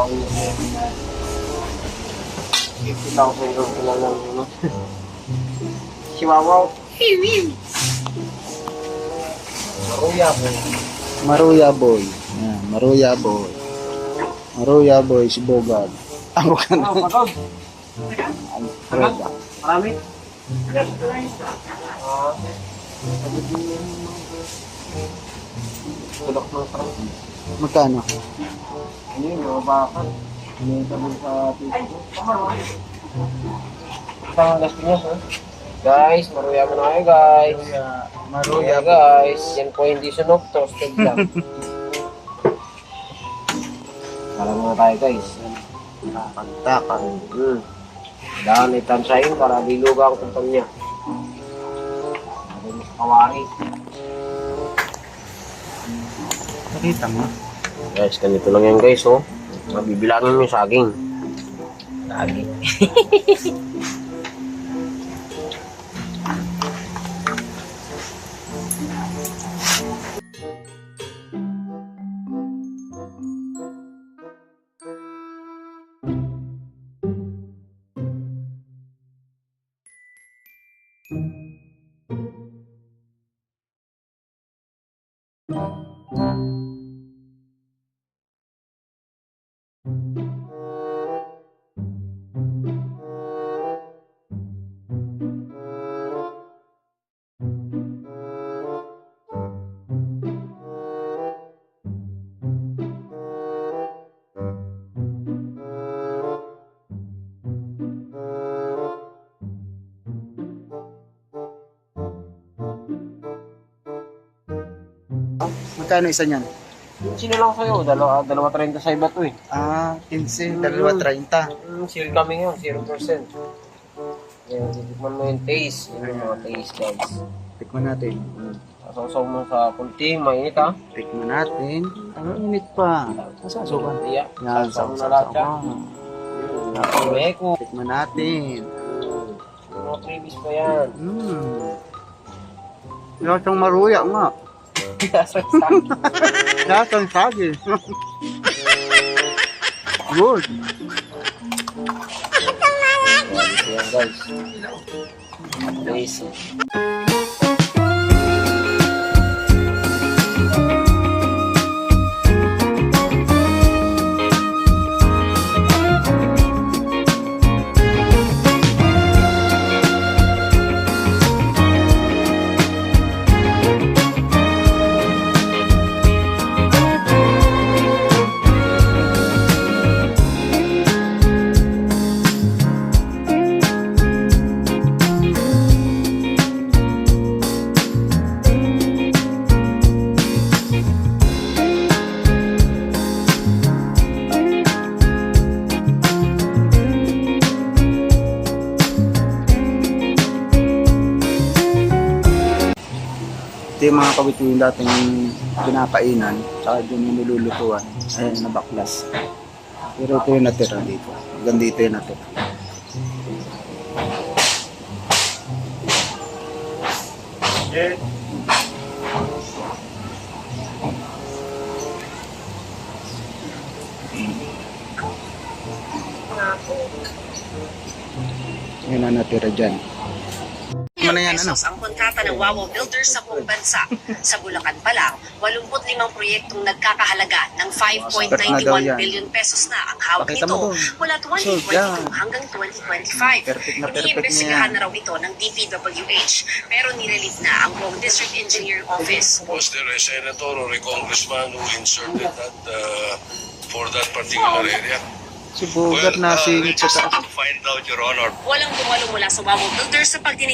bawi niya. 50,000 yung kailangan mo. Chihuahua. Maruya po. Maruya boy. Yan, Maruya boy. Maruya boy, si Bogard. Ako ka na. Pagod. Roda. Marami? Tulak ng sarap. Magkano? Ano yun, mga bakal. Pinita mo sa Facebook. Isang Las Piñas, ha? Guys, maruya mo na kayo, guys. Maruya guys. Yan po hindi sunog, toasted lang. Alam mo na tayo, guys. Takang. Dahil itansayin para biluga ang tuntun niya. Madalis kawari. Nakita mo? Guys, ganito lang yan, guys, oh. Mabibilangin mo yung saging. Saging. Magkano isa niyan? Sino lang sa'yo? Dalawa 30 sa iba to, eh. Ah, 15, 2.30. Seal kami ngayon, 0%. Yan, titikman mo yung taste. Yun yung mga taste, guys. Tikman natin. Sasaw mo sa kunting, mainit, ha? Tikman natin. Ang init pa. Sasasukan. Iya. Yan, Sasaw mo na lahat, ha? Napameko. Tikman natin. Mga previous pa yan. Lasang maruya nga. Lasang sagi. Good. Yan, guys. Lazy. Ito yung mga kabit yung dating pinapainan, saka dyan yung nilulutuan. Ayan, nabaklas. Pero ito yung natira dito. Hanggang dito yung natira. Yan ang natira dyan. Ano yan, ano? Pesos ang kontrata ng Wawa Builders sa buong bansa. Sa Bulacan pa lang, 85 proyektong nagkakahalaga ng 5.91 billion pesos na ang hawak Pakita mo nito doon. mula 2022 hanggang 2025. Perfect na perfect Iniimbestigahan niya. na raw ito ng DPWH pero nirelieve na ang buong District Engineering Office. Was there a senator or a congressman who inserted that for that particular area? Si Bogart na singit sa taas. To find out, Your Honor. Walang bumalo mula sa Wawa Builders sa pagdinig